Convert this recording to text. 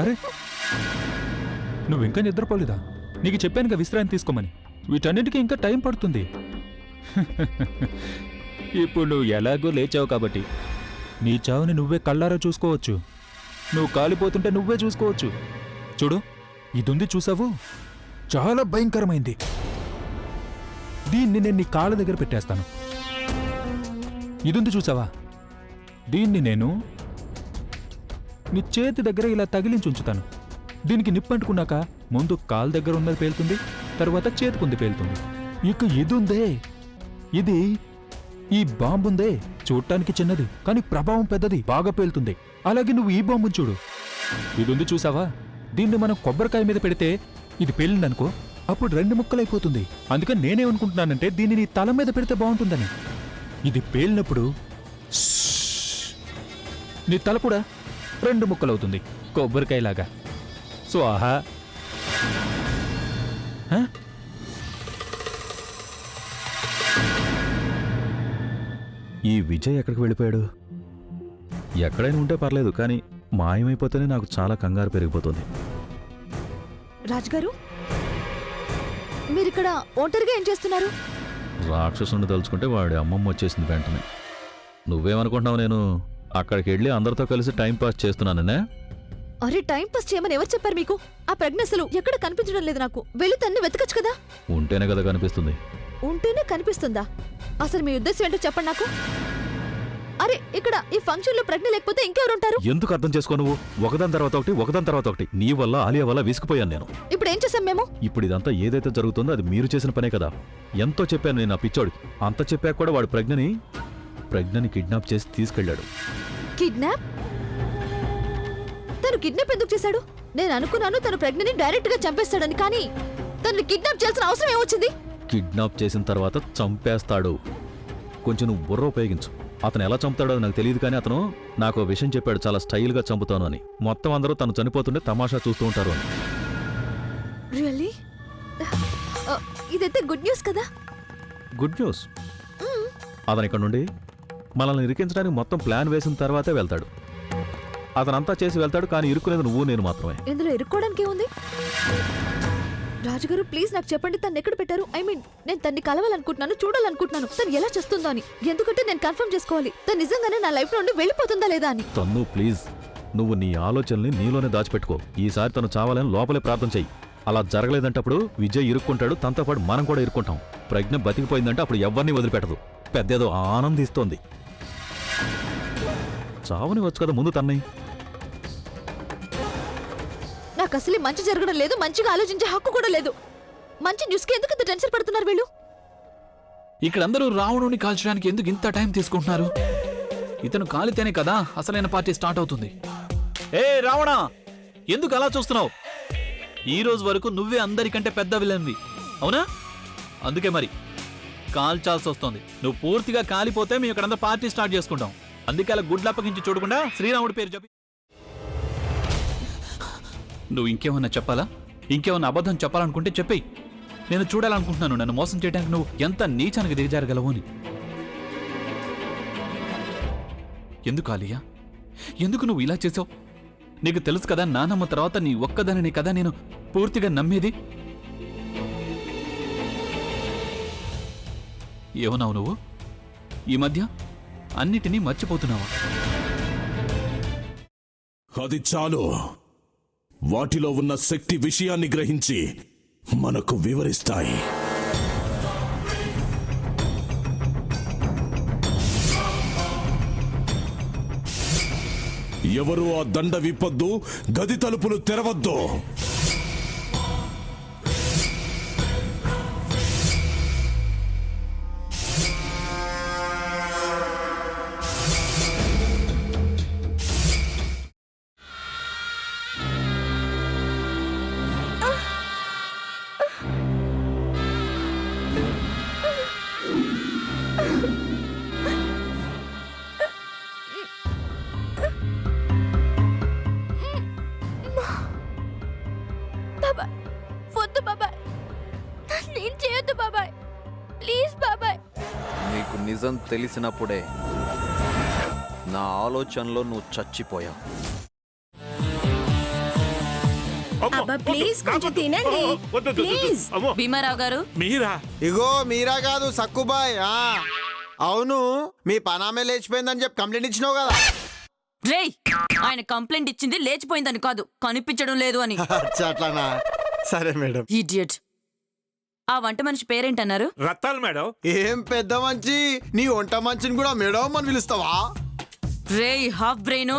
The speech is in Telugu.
అరే నువ్వు ఇంకా నిద్రపోలేదా? నీకు చెప్పానుగా విశ్రాంతి తీసుకోమని. వీటన్నిటికీ ఇంకా టైం పడుతుంది. ఇప్పుడు నువ్వు ఎలాగో లేచావు కాబట్టి నీ చావుని నువ్వే కళ్ళారా చూసుకోవచ్చు. నువ్వు కాలిపోతుంటే నువ్వే చూసుకోవచ్చు. చూడు, ఇదుంది చూసావు, చాలా భయంకరమైంది. దీన్ని నేను నీ కాళ్ళ దగ్గర పెట్టేస్తాను. ఇదుంది చూసావా, దీన్ని నేను నీ చేతి దగ్గర ఇలా తగిలించి ఉంచుతాను. దీనికి నిప్పంటుకున్నాక ముందు కాలు దగ్గర ఉన్నది పేలుతుంది, తర్వాత చేతికుంది పేలుతుంది. ఇక ఇదుందే, ఇది ఈ బాంబుందే, చూడటానికి చిన్నది కానీ ప్రభావం పెద్దది, బాగా పేలుతుంది. అలాగే నువ్వు ఈ బాంబుని చూడు, ఇదుంది చూసావా, దీన్ని మనం కొబ్బరికాయ మీద పెడితే ఇది పేలిందనుకో, అప్పుడు 2 ముక్కలైపోతుంది. అందుకని నేనేమనుకుంటున్నానంటే దీన్ని నీ తల మీద పెడితే బాగుంటుందని. ఇది పేలినప్పుడు నీ తల కూడా 2 ముక్కలవుతుంది, కొబ్బరికాయలాగా. సో ఆహా, ఈ విజయ్ ఎక్కడికి వెళ్ళిపోయాడు? ఎక్కడైనా ఉంటే పర్లేదు, కానీ మాయమైపోతేనే నాకు చాలా కంగారు పెరిగిపోతుంది. రాజుగారు, మీరిక్కడ ఒంటరిగా ఏం చేస్తున్నారు? రాక్షసుని తలుచుకుంటే వాడి అమ్మమ్మ వచ్చేసింది వెంటనే. నువ్వేమనుకుంటున్నావు నేను అక్కడికి వెళ్ళి అందరితో కలిసి టైం పాస్ చేస్తున్నాననే? అరే, టైం పాస్ చేయమని ఎవరు చెప్పారు మీకు? ఆ ప్రజ్ఞ అసలు ఎక్కడ కనిపించడం లేదు నాకు. వెళ్ళి తన్ని వెతకచ్చు కదా. ఉంటేనే కదా కనిపిస్తుంది. ఉంటేనే కనిపిస్తుందా? అసలు మీ ఉద్దేశం ఏంటో చెప్పండి నాకు. అరే, ఇక్కడ ఈ ఫంక్షన్ లో ప్రజ్ఞ లేకపోతే ఇంకెవరుంటారు? ఎందుకు అర్థం చేసుకో నువ్వు? ఒకదాని తర్వాత ఒకటి నీ వల్ల ఆలియా వల్ల విసిగిపోయాను నేను. ఇప్పుడు ఏం చేశాం మేము? ఇప్పుడు ఇదంతా ఏదైతే జరుగుతుందో అది మీరు చేసిన పనే కదా. ఎంతో చెప్పాను నేను ఆ పిచ్చోడికి. అంత చెప్పాక కూడా వాడు ప్రజ్ఞని కిడ్నాప్ చేసి తీసుకెళ్లాడు. కిడ్నాప్? తను కిడ్నాప్ ఎందుకు చేశాడు? నేను అనుకున్నాను తను ప్రజ్ఞని డైరెక్ట్ గా చంపేస్తాడని, కానీ తనని కిడ్నాప్ చేయాల్సిన అవసరం ఏమొచ్చింది? కిడ్నాప్ చేసిన తర్వాత చంపేస్తాడు. కొంచెం నువ్వు బుర్ర ఉపయోగించు. అతను ఎలా చంపుతాడో నాకు తెలియదు, కానీ అతను నాకు విషయం చెప్పాడు, చాలా స్టైల్గా చంపుతాను అని. మొత్తం అందరూ తను చనిపోతుంటే తమాషా చూస్తూ ఉంటారు అని. రియల్లీ? ఇదైతే గుడ్ న్యూస్ కదా. Good news. అతను ఇక్కడ నుండి మనల్ని ఇరికించడానికి మొత్తం ప్లాన్ వేసిన తర్వాతే వెళ్తాడు. అతనంతా చేసి వెళ్తాడు, కానీ ఇరుక్కునేది నువ్వు నేను మాత్రమే. ఇందులో ఇరుక్కోవడానికి ఏముంది? రాజుగారు, ప్లీజ్ నాకు చెప్పండి, తను ఎక్కడ పెట్టారు? ఐ మీన్, నేను తన్ని కలవాలనుకుంటున్నాను, చూడాలనుకుంటున్నాను. తను ఎలా చేస్తుందో అని. ఎందుకంటే నేను కన్ఫర్మ్ చేసుకోవాలి తను నిజంగానే నా లైఫ్ నుండి వెళ్ళిపోతుందా లేదా అని. తన్ను ప్లీజ్, నువ్వు నీ ఆలోచనల్ని నీలోనే దాచిపెట్టుకో. ఈసారి తను చావాలని లోపలే ప్రార్థన చెయ్యి. అలా జరగలేదంటప్పుడు విజయ్ ఇరుక్కుంటాడు, తనతో పాటు మనం కూడా ఇరుక్కుంటాం. ప్రజ్ఞ బతికిపోయిందంటే అప్పుడు ఎవరిని వదిలిపెట్టదు. పెద్దేదో ఆనందిస్తోంది. చావని వచ్చు కదా ముందు తన్ని. నాకు అసలు మంచి జరగడం లేదు, మంచిగా ఆలోచించే హక్కు కూడా లేదు. మంచి న్యూస్కి ఎందుకు ఇంత టెన్షన్ పడుతున్నారు వీళ్ళు? ఇక్కడ అందరూ రావణుని కాల్చడానికి ఎందుకు ఇంత టైం తీసుకుంటున్నారు? ఇతను కాలితేనే కదా అసలైన పార్టీ స్టార్ట్ అవుతుంది. ఏ రావణ, ఎందుకు అలా చూస్తున్నావు? ఈ రోజు వరకు నువ్వే అందరికంటే పెద్ద విలన్వి, అవునా? అందుకే మరి కాల్చాల్సి వస్తుంది. నువ్వు పూర్తిగా కాలిపోతే మేము ఇక్కడంతా పార్టీ స్టార్ట్ చేసుకుంటాం. అందుకే అలా గుడ్లప్పగించి చూడకుండా శ్రీరాముడి పేరు చెప్పి. నువ్వు ఇంకేమన్నా చెప్పాలా? ఇంకేమన్నా అబద్ధం చెప్పాలనుకుంటే చెప్పేయి. నేను చూడాలనుకుంటున్నాను నన్ను మోసం చేయడానికి నువ్వు ఎంత నీచానికి దిగజారగలవు అని. ఎందుకు ఆలియా, ఎందుకు నువ్వు ఇలా చేసావు? నీకు తెలుసు కదా నానమ్మ తర్వాత నీ ఒక్కదానిని కదా నేను పూర్తిగా నమ్మేది. ఏమన్నావు నువ్వు? ఈ మధ్య అన్నిటినీ మర్చిపోతున్నావా? అది చాలు. వాటిలో ఉన్న శక్తి విషయాన్ని గ్రహించి మనకు వివరిస్తాయి. ఎవరు ఆ దండ విప్పొద్దు, గది తలుపులు తెరవద్దు. నీకు నిజం తెలిసినప్పుడే నా ఆలోచనలో నువ్వు చచ్చిపోయావు. అబ్బా ప్లీజ్ కొంచెం తినండి ప్లీజ్. భీమారావు గారు మీరా? ఇగో మీరా కాదు సక్కుబాయ్. అవును, మీ పనామే లేచిపోయిందని చెప్పి కంప్లైంట్ ఇచ్చినావు కదా. రేయ్, ఆయన కంప్లైంట్ ఇచ్చింది లేచిపోయిందని కాదు, కనిపించడం లేదు అని. అచ్చా, అట్లానా? సరే మేడం. ఇడియట్. ఆ వంట మనిషి పేరేంటన్నారు? రత్తాలు మేడం. ఏం పెద్ద మంచి, నీ వంట మంచిని కూడా మేడం అని పిలుస్తావా? రేయ్ హాఫ్ బ్రెయిన్,